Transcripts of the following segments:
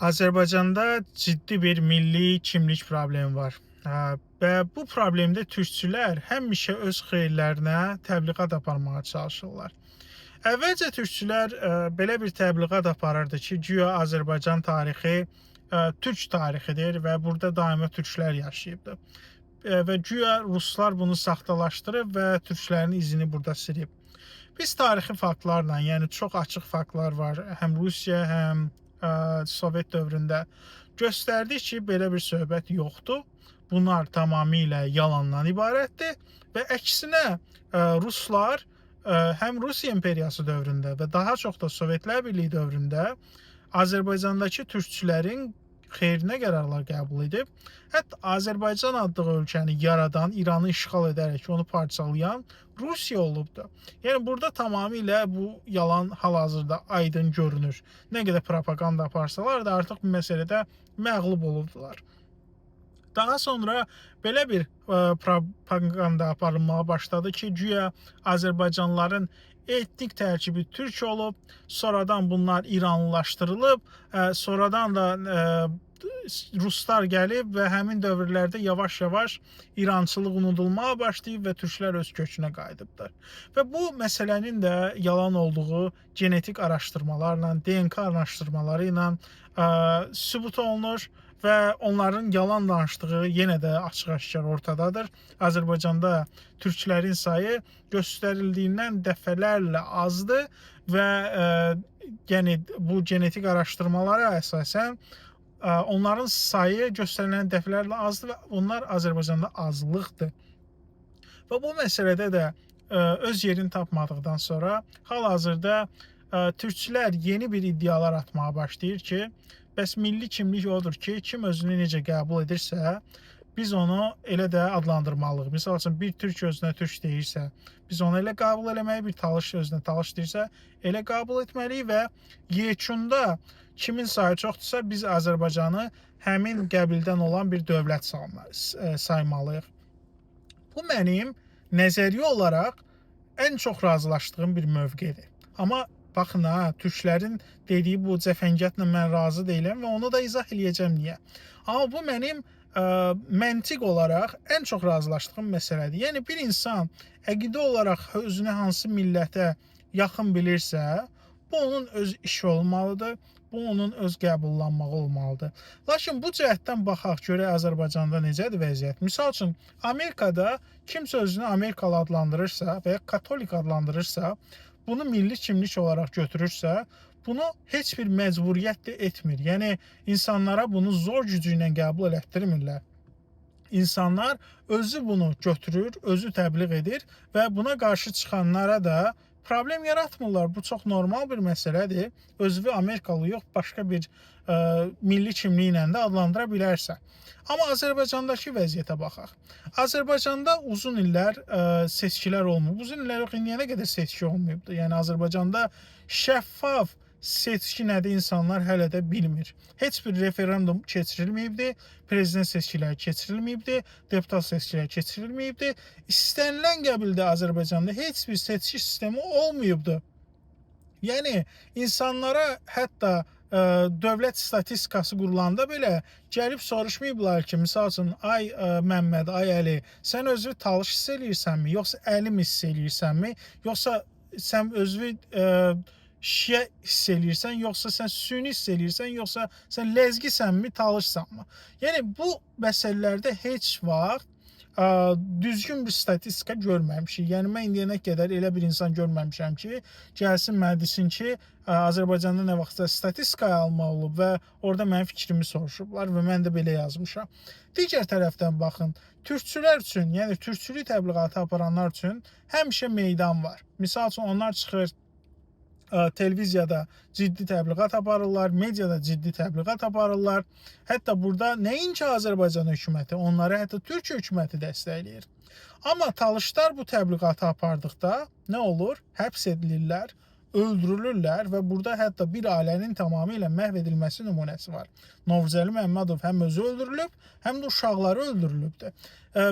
Azərbaycanda ciddi bir milli kimlik problemi var. Və bu problemdə türkçülər həmişə öz xeyirlərinə təbliğat aparmağa çalışırlar. Əvvəlcə türkçülər belə bir təbliğat aparırdı ki, güya Azərbaycan tarixi türk tarixidir və burada daima türklər yaşayıbdı. Və güya ruslar bunu saxtalaşdırıb və türklərin izini burada silib. Biz tarixi faktlarla, yəni çox açıq faktlar var, həm Rusiya, həm Sovet dövründə göstərdik ki, belə bir söhbət yoxdur. Bunlar tamamilə yalandan ibarətdir və əksinə ruslar həm Rusiya imperiyası dövründə və daha çox da Sovetlər Birliyi dövründə Azərbaycandakı türkçülərin xeyrinə qərarlar qəbul edib. Hətta Azərbaycan adlı ölkəni yaradan, İranı işğal edərək onu parçalayan Rusiya olubdu. Yəni burada tamamilə bu yalan hal-hazırda aydın görünür. Nə qədər propaganda aparsalar da artıq bu məsələdə məğlub olubdular. Daha sonra belə bir propaganda aparılmağa başladı ki, güya Azərbaycanlıların etnik tərkibi türk olub, sonradan bunlar İranlılaşdırılıb, sonradan da ruslar gəlib və həmin dövrlərdə yavaş-yavaş İrançılıq unudulmağa başlayıb və türklər öz kökünə qayıdıblar. Və bu məsələnin də yalan olduğu genetik araşdırmalarla, DNK araşdırmaları ilə sübut olunur və onların yalan danışdığı yenə də açıq-aşkar ortadadır. Azərbaycanda türklərin sayı göstərildiyindən dəfələrlə azdır və yəni bu genetik araşdırmalara əsasən onların sayı göstərilən dəfələrlə azdır və onlar Azərbaycanda azlıqdır. Və bu məsələdə də öz yerini tapmadıqdan sonra hal-hazırda türkçülər yeni bir iddialar atmağa başlayır ki, bəs milli kimlik odur ki, kim özünü necə qəbul edirsə, biz onu elə də adlandırmalıyıq. Misal üçün, bir türk özünə türk deyirsə, biz onu elə qəbul eləməliyik, bir talış özünə talış deyirsə, elə qəbul etməliyik və yekunda kimin sayı çoxdursa, biz Azərbaycanı həmin qəbildən olan bir dövlət saymalıyıq. Bu mənim nəzəriyyə olaraq ən çox razılaşdığım bir mövqedir. Amma baxın ha, türklərin dediyi bu cəfəngiyatla mən razı deyiləm və onu da izah eləyəcəm niyə. Amma bu mənim məntiq olaraq ən çox razılaşdığım məsələdir. Yəni bir insan əqidə olaraq özünü hansı millətə yaxın bilirsə, bu onun öz işi olmalıdır, bu onun öz qəbullanmağı olmalıdır. Lakin bu cəhətdən baxaq görək Azərbaycanda necədir vəziyyət. Misal üçün, Amerikada kimsə özünü Amerikalı adlandırırsa və ya katolik adlandırırsa, bunu milli kimlik olaraq götürürsə, bunu heç bir məcburiyyət də etmir. Yəni, insanlara bunu zor gücü ilə qəbul elətdirmirlər. İnsanlar özü bunu götürür, özü təbliğ edir və buna qarşı çıxanlara da problem yaratmırlar. Bu çox normal bir məsələdir. Özünü Amerikalı yox, başqa bir milli kimliyi ilə də adlandıra bilərsə. Amma Azərbaycandakı vəziyyətə baxaq. Azərbaycanda uzun illər seçkilər olmur. Uzun illər yox, indiyənə qədər seçki olmayıbdır. Yəni Azərbaycanda şəffaf seçki nədir insanlar hələ də bilmir. Heç bir referendum keçirilməyibdir, prezident seçkiləri keçirilməyibdir, deputat seçkiləri keçirilməyibdir. İstənilən qəbildə Azərbaycanda heç bir seçki sistemi olmayıbdır. Yəni insanlara hətta dövlət statistikası qurulanda belə gəlib soruşmayıblar ki, misal üçün, ay Məmməd, ay Əli, sən özünü talış hiss eləyirsənmi, yoxsa əlim hiss eləyirsənmi, yoxsa sən özünü şiə hiss eləyirsən, yoxsa sən sünni hiss eləyirsən, yoxsa sən ləzgisənmi, talışsanmı? Yəni, bu məsələlərdə heç vaxt düzgün bir statistika görməmişik. Yəni, mən indiyənə qədər elə bir insan görməmişəm ki, gəlsin mənə desin ki, Azərbaycanda nə vaxtsa statistikaya alma olub və orada mənim fikrimi soruşublar və mən də belə yazmışam. Digər tərəfdən baxın, türkçülər üçün, yəni türkçülük təbliğatı aparanlar üçün həmişə meydan var. Misal üçün, onlar çıxır, televiziyada ciddi təbliğat aparırlar, mediada ciddi təbliğat aparırlar. Hətta burada nəinki Azərbaycan hökuməti, onları hətta Türkiyə hökuməti dəstəkləyir. Amma talışlar bu təbliğatı apardıqda nə olur? Həbs edilirlər, öldürülürlər və burada hətta bir ailənin tamamilə məhv edilməsi nümunəsi var. Novruzəli Məmmədov həm özü öldürülüb, həm də uşaqları öldürülübdür.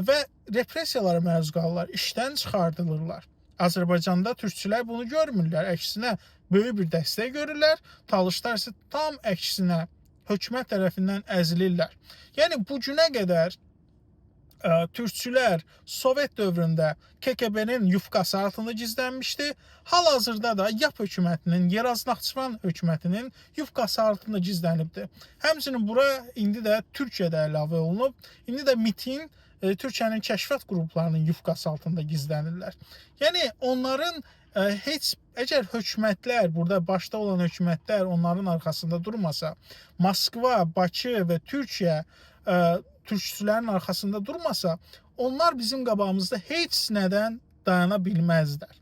Və repressiyalara məruz qalırlar, işdən çıxardılırlar. Azərbaycanda türkçülər bunu görmürlər. Əksinə böyük bir dəstək görürlər. Talışlar isə tam əksinə hökumət tərəfindən əzilirlər. Yəni bu günə qədər türkçülər Sovet dövründə KGB-nin yufkası altında gizlənmişdi. Hal-hazırda da YAP hökumətinin, Yeraz Naxçıvan hökumətinin yufkası altında gizlənibdi. Həmçinin bura indi də Türkiyədə əlavə olunub. İndi də MİT-in Türkiyənin kəşfiyyat qruplarının yufkası altında gizlənirlər. Yəni onların əgər hökumətlər, burada başda olan hökumətlər onların arxasında durmasa, Moskva, Bakı və Türkiyə türkçülərin arxasında durmasa, onlar bizim qabağımızda heç nədən dayana bilməzlər.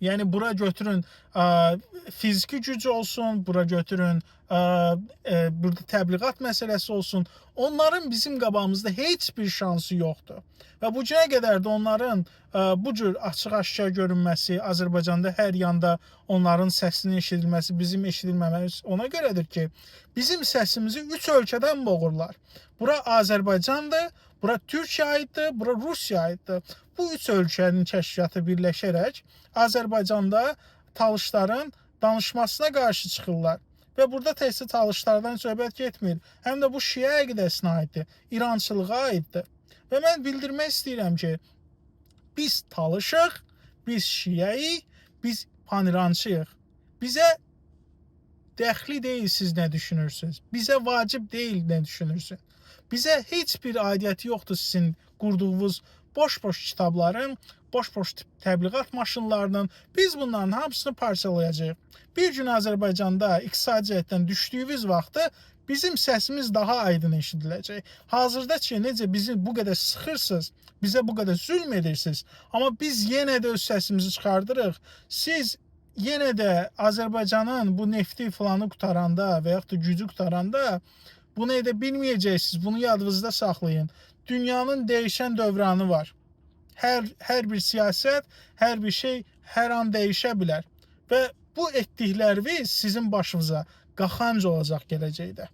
Yəni bura götürün fiziki güc olsun, bura götürün burada təbliğat məsələsi olsun. Onların bizim qabağımızda heç bir şansı yoxdur. Və bu günə qədər də onların bu cür açıq-aşkar görünməsi, Azərbaycanda hər yanda onların səsinin eşidilməsi, bizim eşidilməməmiz ona görədir ki, bizim səsimizi 3 ölkədən boğurlar. Bura Azərbaycandır, bura Türkiyə aiddir, bura Rusiya aiddir. Bu 3 ölkənin kəşfiyyatı birləşərək Azərbaycanda talışların danışmasına qarşı çıxırlar. Və burada təkcə talışlardan söhbət getmir. Həm də bu Şiə əqidəsinə aiddir, İrançılığa aiddir. Və mən bildirmək istəyirəm ki, biz talışıq, biz Şiəyik, biz panirançıyıq. Bizə dəxli deyil siz nə düşünürsünüz. Bizə vacib deyil nə düşünürsünüz. Bizə heç bir aidiyyəti yoxdur sizin qurduğunuz boş-boş kitabların, boş-boş təbliğat maşınlarının. Biz bunların hamısını parçalayacağıq. Bir gün Azərbaycanda iqtisadi cəhətdən düşdüyümüz vaxtı bizim səsimiz daha aydın eşidiləcək. Hazırda ki, necə bizi bu qədər sıxırsınız, bizə bu qədər zülm edirsiniz, amma biz yenə də öz səsimizi çıxardırıq. Siz yenə də Azərbaycanın bu nefti falanı qutaranda və yaxud da gücü qutaranda bunu edə bilməyəcəksiniz. Bunu yadınızda saxlayın. Dünyanın dəyişən dövranı var. Hər bir siyasət, hər bir şey hər an dəyişə bilər. Və bu etdikləriniz sizin başınıza qaxanc olacaq gələcəkdə.